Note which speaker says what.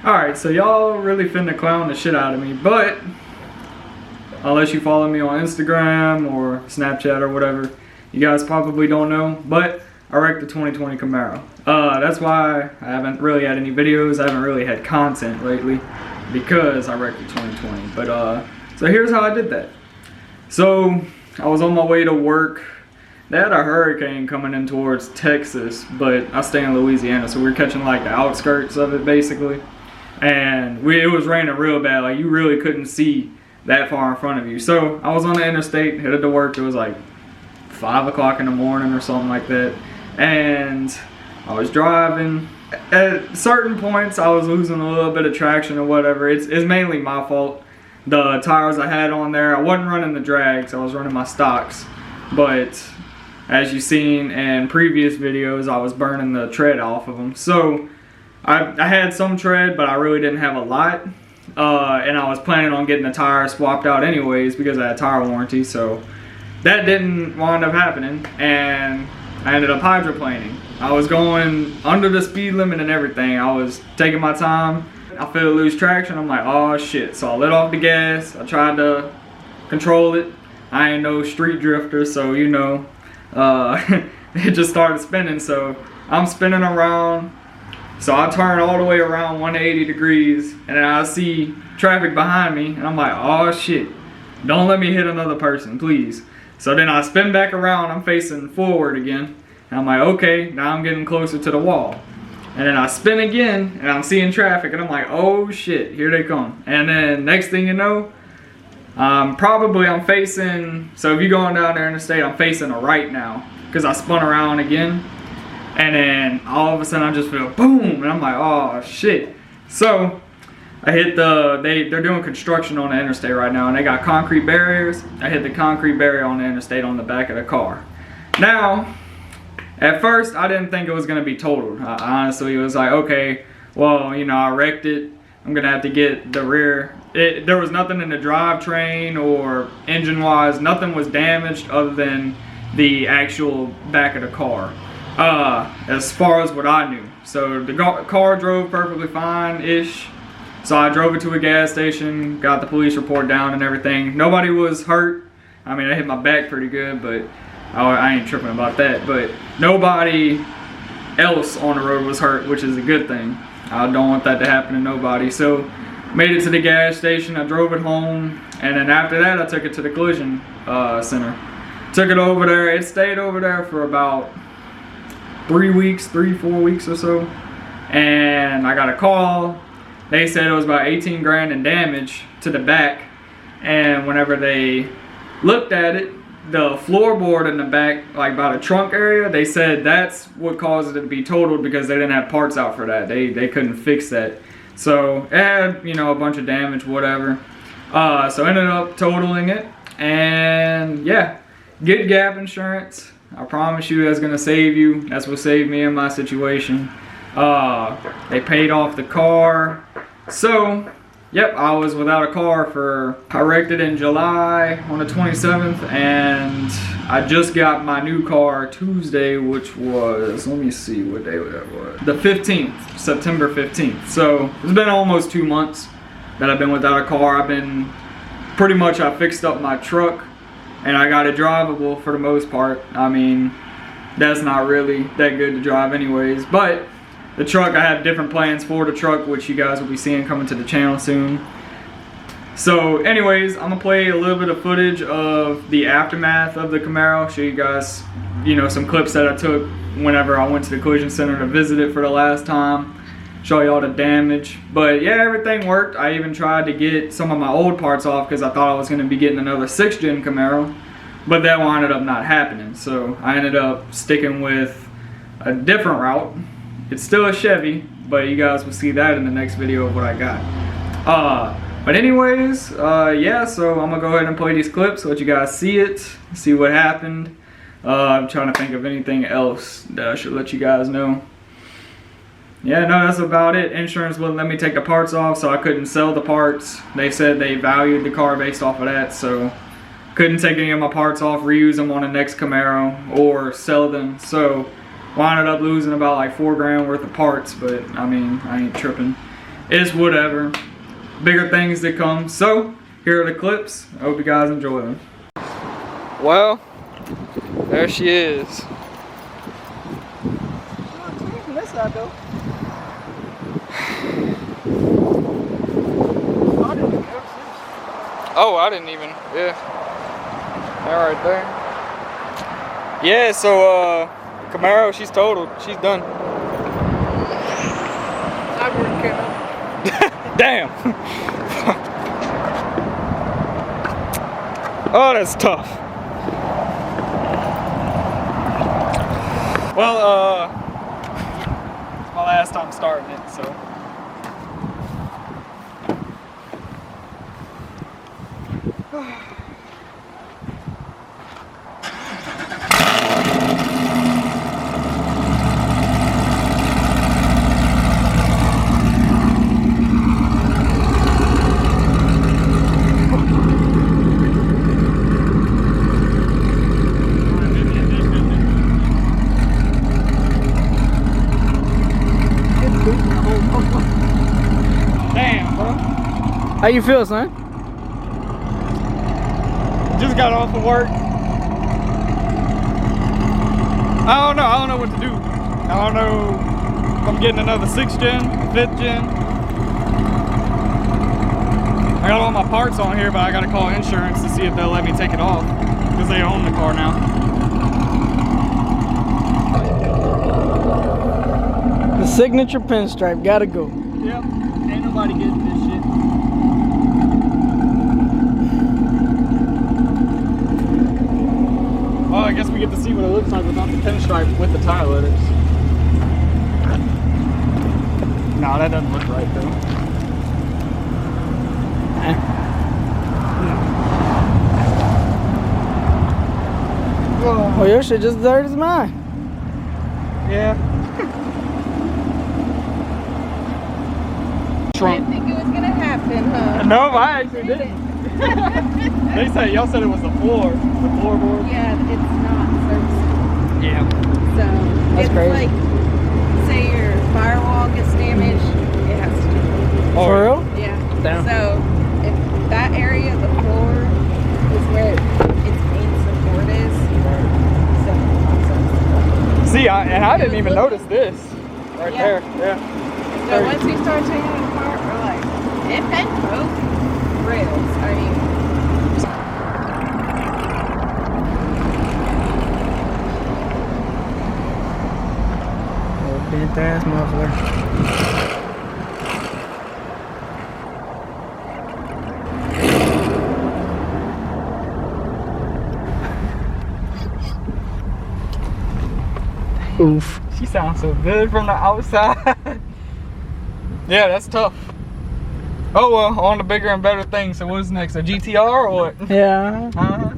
Speaker 1: Alright, so y'all really finna clown the shit out of me, but unless you follow me on Instagram or Snapchat or whatever, you guys probably don't know, but I wrecked the 2020 Camaro. That's why I haven't really had any videos, I haven't really had content lately, because I wrecked the 2020. But so here's how I did that. So I was on my way to work. They had a hurricane coming in towards Texas, but I stay in Louisiana, so we were catching like the outskirts of it basically. And it was raining real bad, like you really couldn't see that far in front of you. So I was on the interstate, headed to work. It was like 5 o'clock in the morning or something like that. And I was driving. At certain points I was losing a little bit of traction or whatever. It's mainly my fault. The tires I had on there, I wasn't running the drags, I was running my stocks. But as you've seen in previous videos, I was burning the tread off of them. So I had some tread, but I really didn't have a lot. And I was planning on getting the tires swapped out anyways because I had tire warranty. So that didn't wind up happening, and I ended up hydroplaning. I was going under the speed limit and everything. I was taking my time. I feel lose traction. I'm like, oh shit. So I let off the gas. I tried to control it. I ain't no street drifter, so you know, it just started spinning. So I'm spinning around. So I turn all the way around 180 degrees, and then I see traffic behind me, and I'm like, oh shit, don't let me hit another person, please. So then I spin back around, I'm facing forward again, and I'm like, okay, now I'm getting closer to the wall. And then I spin again, and I'm seeing traffic, and I'm like, oh shit, here they come. And then next thing you know, I'm facing, so if you're going down there in the state, I'm facing a right now, because I spun around again. And then all of a sudden I just feel boom, and I'm like, oh shit. So I hit they're doing construction on the interstate right now, and they got concrete barriers. I hit the concrete barrier on the interstate on the back of the car. Now, at first I didn't think it was gonna be totaled. I honestly was like, okay, well, you know, I wrecked it. I'm gonna have to get the rear. There was nothing in the drivetrain or engine wise, nothing was damaged other than the actual back of the car. As far as what I knew. So the car drove perfectly fine-ish. So I drove it to a gas station, got the police report down and everything. Nobody was hurt. I mean, I hit my back pretty good, but I ain't tripping about that. But nobody else on the road was hurt, which is a good thing. I don't want that to happen to nobody. So made it to the gas station, I drove it home, and then after that I took it to the collision center. Took it over there. It stayed over there for about 3 weeks, 4 weeks or so, and I got a call. They said it was about 18 grand in damage to the back, and whenever they looked at it, the floorboard in the back, like by the trunk area, they said that's what caused it to be totaled because they didn't have parts out for that. They couldn't fix that. So it had, you know, a bunch of damage, whatever. So I ended up totaling it, and yeah, get gap insurance. I promise you that's gonna save you. That's what saved me in my situation. They paid off the car. So, yep, I was without a car I wrecked it in July on the 27th, and I just got my new car Tuesday, which was, let me see what day that was. The 15th, September 15th. So, it's been almost 2 months that I've been without a car. I fixed up my truck, and I got it drivable for the most part. I mean, that's not really that good to drive anyways. But the truck, I have different plans for the truck, which you guys will be seeing coming to the channel soon. So anyways, I'm gonna play a little bit of footage of the aftermath of the Camaro. Show you guys, you know, some clips that I took whenever I went to the collision center to visit it for the last time. Show you all the damage. But yeah, everything worked. I even tried to get some of my old parts off because I thought I was going to be getting another 6th gen Camaro, but that wound up not happening. So I ended up sticking with a different route. It's still a Chevy, but you guys will see that in the next video of what I got. But anyways, yeah, so I'm gonna go ahead and play these clips, let you guys see it, see what happened. I'm trying to think of anything else that I should let you guys know. Yeah, no, that's about it. Insurance wouldn't let me take the parts off, so I couldn't sell the parts. They said they valued the car based off of that, so couldn't take any of my parts off, reuse them on the next Camaro, or sell them. So wound up losing about like $4 grand worth of parts, but I mean, I ain't tripping. it's whatever. Bigger things to come. So here are the clips. I hope you guys enjoy them. Well, there she is. Oh, I didn't even, yeah. That right there. Yeah, so Camaro, she's totaled. She's done. Damn. Oh, that's tough. Well, it's my last time starting it, so. Damn, bro.
Speaker 2: How you feel, son?
Speaker 1: Just got off of work. I don't know what to do. I don't know if I'm getting another 6th gen, 5th gen. I got all my parts on here, but I gotta call insurance to see if they'll let me take it off, because they own the car now.
Speaker 2: The signature pinstripe, gotta go.
Speaker 1: Yep, ain't nobody getting this shit. Well, I guess we get to see what it looks like without the pinstripe with the tire letters. No, that doesn't look right though.
Speaker 2: Well, your shit just as dirty as mine.
Speaker 1: Yeah.
Speaker 3: Didn't think it was gonna happen, huh?
Speaker 1: No, I actually didn't. They said, y'all said it was the floorboard.
Speaker 3: Yeah, it's not serviceable.
Speaker 1: Yeah.
Speaker 3: So
Speaker 2: That's
Speaker 3: it's
Speaker 2: crazy.
Speaker 3: like, say your firewall gets damaged, it has to do.
Speaker 1: Oh,
Speaker 2: For real?
Speaker 3: Yeah.
Speaker 2: Damn.
Speaker 3: So if that area, the floor, is where its main support is. So it's unserviceable.
Speaker 1: See, I didn't even notice this right there. Yeah.
Speaker 3: So once we start taking it apart, we're like, it bent both rails. I mean,
Speaker 2: Oh, bent ass muffler. Oof.
Speaker 1: She sounds so good from the outside. Yeah, that's tough. Oh well, on to bigger and better things. So what's next? A GTR or what?
Speaker 2: Yeah.
Speaker 1: Uh-huh.